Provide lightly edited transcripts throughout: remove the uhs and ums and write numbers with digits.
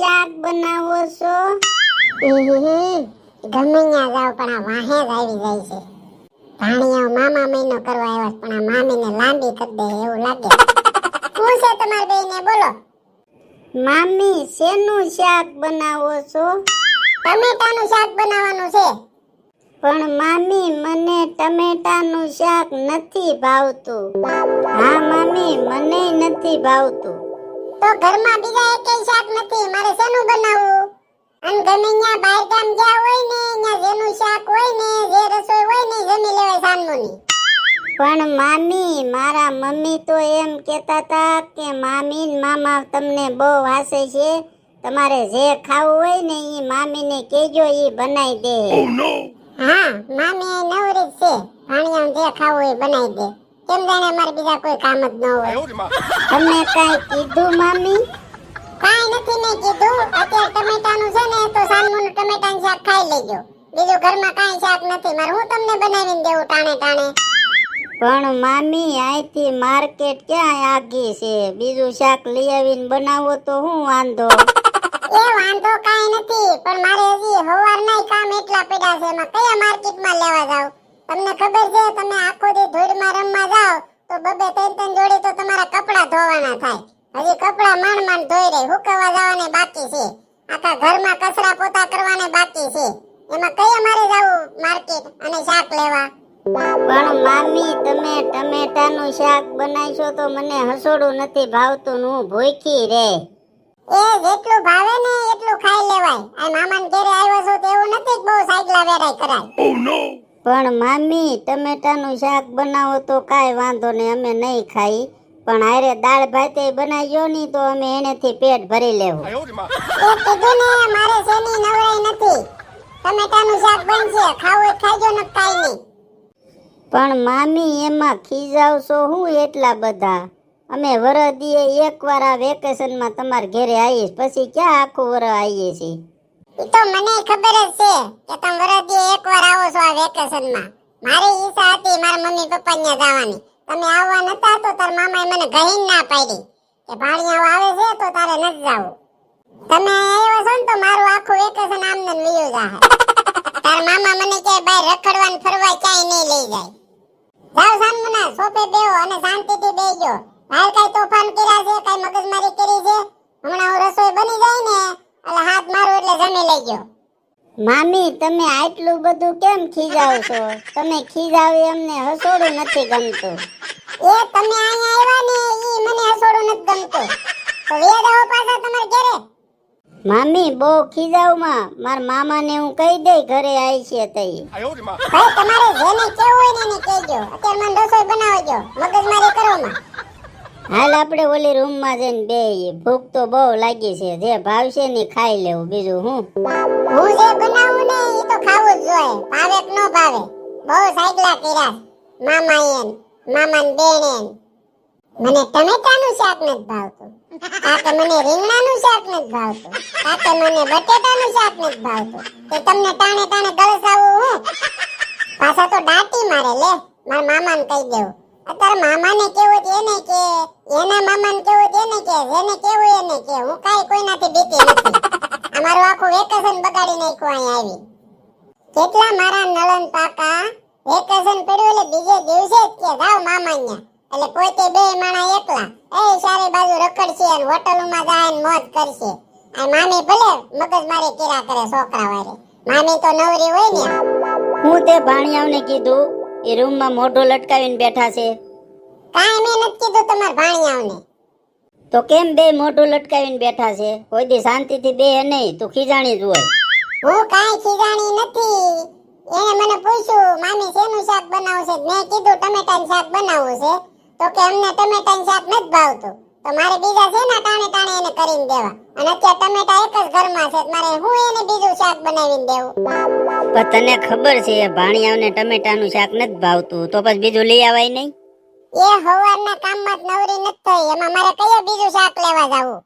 શાક બનાવો છો? ગમે ત્યાં જાવ પણ આ વાહે જ આવી જાય છે. ભાણિયા મામા મહિનો કરવા આવ્યા પણ આ મામીને લાંબી કરી દે એવું લાગે. શું છે તમાર બેયને બોલો? મામી શેનું શાક બનાવો છો? ટમેટાનું શાક બનાવવાનું છે. પણ મામી મને ટમેટાનું શાક નથી ભાવતું. હા મામી મને નથી ભાવતું. તો ઘરમાં બીજા એકેય શાક નથી, મારે શેનું બનાવવું? અને ગમે ત્યાં બહાર ગામ ગયા હોય ને ત્યાં જેનું શાક હોય ને જે રસોઈ હોય ને જમી લેવાય સાનમુની. પણ મામી મારા મમ્મી તો એમ કહેતા હતા કે મામી ને મામા તમને બહુ વાસે છે, તમારે જે ખાવું હોય ને ઈ મામીને કહેજો ઈ બનાવી દે. હા મામી નવરી જ છે, ભાણિયાને જે ખાવું હોય બનાવી દે. કેમ જાણે અમારે બીજા કોઈ કામ જ ન હોય. તમે કાંઈ કીધું મામી? કાઈ નથી મેં કીધું. અત્યારે ટમેટાનું છે ને તો સાનમુનું ટમેટાનું શાક ખાઈ લેજો. બીજું ઘરમાં કાઈ શાક નથી, મારે હું તમને બનાવીને દેવું ટાણે ટાણે. પણ મામી અહીંથી માર્કેટ ક્યાં આગી છે, બીજું શાક લઈ આવીને બનાવો તો શું વાંધો? એ વાંધો કાઈ નથી, પણ મારે હજી હવારના કામ એટલા પડ્યા છે, એમાં કયા માર્કેટમાં લેવા જાવ? તમને ખબર છે તમે આખો દી ધૂળમાં રમવા જાવ તો બબે ત્રણ જોડી તો તમારા કપડા ધોવાના થાય. હજી કપડા માંડ માંડ ધોઈ રહી, હુકવવા જવાને બાકી છે. આખા ઘરમાં કચરા પોતા કરવાને બાકી છે. એમાં કયા મારે જાવું માર્કેટ અને શાક લેવા? પણ મામી તમે ટમેટાનું શાક બનાવશો તો મને હસોડું નથી ભાવતું, હું ભૂખી રે. એ જેટલું ભાવે ને એટલું ખાઈ લેવાય. આ મામાને ઘરે આવ્યો છો તો એવું નથી કે બહુ સાયકલા વેરાય કરાય. પણ મામી ટમેટાનું શાક બનાવો તો કાંઈ વાંધો નહીં, અમે નહીં ખાઈ. પણ હારે દાળ ભાતે બનાવજો ની તો અમે એનેથી પેટ ભરી લેવું. એ કીધું ને મારે શેની નવરાઈ નથી. ટમેટાનું શાક બનશે, ખાવું હોય ખાજો ને કાઈ નહીં. પણ મામી એમાં ખીજાવશો હું એટલા બધા? અમે વરદીએ એકવાર આ વેકેશનમાં તમારા ઘરે આવીશ, પછી ક્યાં આખું વરસ આવીએ છીએ. ઈ તો મને ખબર જ છે કે તમે વરદીએ એકવાર આવો છો આ વેકેશનમાં. મારી ઈચ્છા હતી મારા મમ્મી પપ્પા ત્યાં જવાની. તમે આવવા નતા તો તાર મામાએ મને કહીને ના પાડી કે ભાણિયાઓ આવે છે તો તારે નથી જાવું. તમે આવ્યો છો ને તો મારું આખું વેકેશન આમને ને વયું જાહે. તાર મામા મને કે બહાર રખડવા ને ફરવા ક્યાંય નહીં લઈ જાય. જાવ સાનમુના સોફે બેહો અને શાંતિથી બેહજો. બહાર કઈ તોફાન કર્યા છે, કઈ મગજમારી કરી છે? હમણાં હું રસોઈ બની જાય ને એટલે હાથ મારું એટલે જમી લેજો. મામી તમે આટલું બધું કેમ ખીજાવ છો? તમે ખીજાવે અમને હસોડું નથી ગમતું. એ તમે અહીંયા આવ્યા ને ઈ મને હસોડું નથી ગમતું. તો વેદ આવો પાછા તમારે ઘરે. મામી બહુ ખીજાવમાં મારા મામાને હું કહી દઈ ઘરે આવી છે તઈ. ભાઈ તમારે જેને કેવું હોય ને એને કહેજો. અત્યારે મને રસોઈ બનાવજો, મગજમારી કરો માં. હાલ આપણે ઓલી રૂમમાં જઈને બેહીએ, ભૂખ તો બહુ લાગી છે, જે ભાવશે ને ખાઈ લેવું, બીજું હું. હું જે બનાવું ને ઈ તો ખાવું જ જોઈએ, ભાવે કે ન ભાવે. બહુ સાયકલા કર્યા મામાએ મામાન બેને. મને ટમેટાનું શાક નથી ભાવતું, કાકે મને રીંગણાનું શાક નથી ભાવતું, કાકે મને બટેટાનું શાક નથી ભાવતું. તે તમને ટાણે ટાણે ગળસાવું હું? પાછા તો દાટી મારે લે. મારા મામાને કહી દેવું. અત્યારે મામાને કેવું છે એને કે, એના મામાને કેવું છે એને કે, જેને કેવું એને કે. હું કાઈ કોઈનાથી બીતી નથી. અમારું આખું વેકેશન બગાડી નાખ્યું અહીંયા આવી. કેટલા મારા નળન પાકા વેકેશન પડ્યું એટલે બીજે દિવસે જ કે જાવ મામા ન્યા. એટલે પોતે બે માણા એકલા એ સારે બાજુ રખડશે અને હોટલોમાં જાય ને મોજ કરશે. આ મામી ભલે મગજમારી કર્યા કરે છોકરા વારે, મામી તો નવરી હોય ને. હું તે ભાણિયાઓને કીધું એ રૂમમાં મોઢું લટકાવીને બેઠા છે. કાંઈ મેં નથી કીધું તમારા ભાણિયાઓને. તો કેમ બે મોઢું લટકાવીને બેઠા છે? કોઈ દી શાંતિથી બે નહીં, તું ખીજાણી જ હોય. હું કાંઈ ખીજાણી નથી. એને મને પૂછ્યું મામી શેનું શાક બનાવશે, મેં કીધું ટમેટાનું શાક બનાવવું છે. તો કે અમને ટમેટાનું શાક નથી ભાવતું, તો મારે બીજા છે ને ટાણે ટાણે એને કરીને દેવા. અને અત્યારે ટમેટા એક જ ઘરમાં છે, મારે હું એને બીજું શાક બનાવીને દેવું? પણ તને ખબર છે ભાણિયાઓને ટમેટાનું શાક નથી ભાવતું, તો પછી બીજું લઈ આવાય નહીં? એ હવારના કામમાં જ નવરી નથી થઈ, એમાં મારે કયા બીજું શાક લેવા જાવું?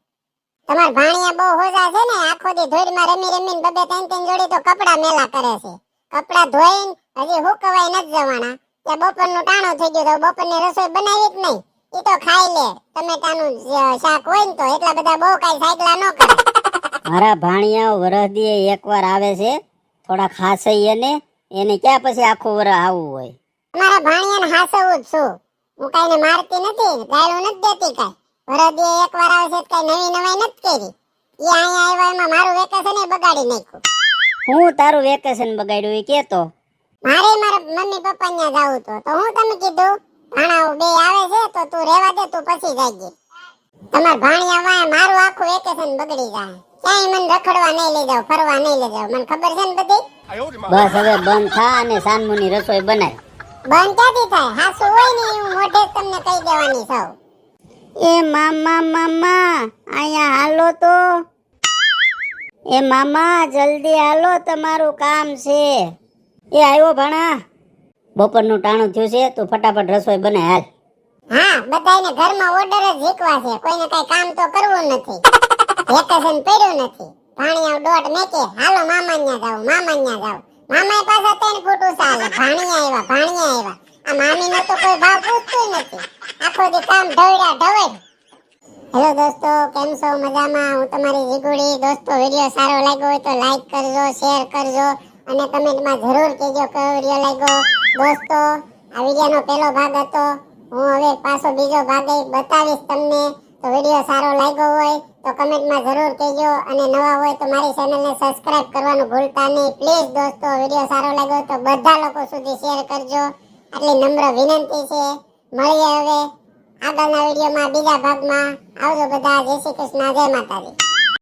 તમાર ભાણિયા બહુ હોજા છે ને, આખો દી ધોળમાં રમી રમીને બબે ત્રણ જોડી તો કપડા મેલા કરે છે. કપડા ધોઈને હજી હુકવાય નથી જવાના. ત્યાં બપોરનું ટાણું થઈ ગયું, તો બપોરની રસોઈ બનાવી જ નહીં. ઈ તો ખાઈ લે ટમેટાનું શાક હોય ને તો એટલા બધા બહુ કાઈ સાયકલા ન કરે. મારા ભાણિયા વરહદીએ એકવાર આવે છે, થોડા ખાસે એને ક્યાં પછી આખું વરહ આવવું હોય. મારા ભાણિયાને હાસવું જ છું. હું કાઈને મારતી નથી, ગાળું નથી દેતી કાઈ. વરદીએ એકવાર આવે છે કઈ નવી નવાઈ નથી કરી. ઈ અહીંયા આવ્યા એમાં મારું વેકેશન બગાડી નાખ્યું. હું તારું વેકેશન બગાડ્યું એ કેતો. મારે મારા મમ્મી પપ્પા ત્યાં જાવું તો હું તમે કીધું ભાણાઓ બે આવે છે તો તું રહેવા દે, તું પછી જાજે. તમાર ભાણિયા વાય મારું આખું વેકેશન બગડી જાય. ક્યાંય મને રખડવા નહીં લઈ જાવ, ફરવા નહીં લઈ જાવ, મને ખબર છે ને બધી. બસ હવે બંધ થા અને સાનમુની રસોઈ બનાય. બંધ ક્યાંથી થાય? હાસુ હોય ને હું મોઢે જ તમને કહી દેવાની સૌ. એ મામા અહીંયા હાલો તો. એ મામા જલ્દી હાલો, તમારું કામ છે. એ આવ્યો ભણા. બપોરનું ટાણું થયું છે, તું ફટાફટ રસોઈ બનાય હાલ. હા, બધાયને ઘરમાં ઓર્ડર જ ઝીકવા છે, કોઈને કઈ કામ તો કરવું નથી. વેકેશન પડ્યું નથી. ભાણિયા દોઢ મેકે હાલો મામા ન્યા જાવ. મામાએ પાછા 3 ફૂટ ઊંચા હાલે. ભાણિયા આવ્યા. આ મામીનો તો કોઈ ભાવ પૂછતું નથી. આખો દી કામ ઢવડ. હેલો દોસ્તો, કેમ છો? મજામાં? હું તમારી જીગુડી. દોસ્તો, વિડિયો સારો લાગ્યો હોય તો લાઈક કરજો, શેર કરજો અને કમેન્ટમાં જરૂર કહેજો કયો વિડિયો લાગ્યો. દોસ્તો, આ વિડિયોનો પહેલો ભાગ હતો. હું હવે પાછો બીજો ભાગ બતાવીશ તમને. તો વિડિયો સારો લાગ્યો હોય તો કમેન્ટમાં જરૂર કહેજો અને નવા હોય તો મારી ચેનલને સબસ્ક્રાઇબ કરવાનું ભૂલતા નહીં. પ્લીઝ દોસ્તો, વિડિયો સારો લાગ્યો તો બધા લોકો સુધી શેર કરજો. આટલી નમ્ર વિનંતી છે. મળીએ હવે આગળના વિડીયોમાં બીજા ભાગમાં. આવજો બધા. જય શ્રી કૃષ્ણ, જય માતાજી.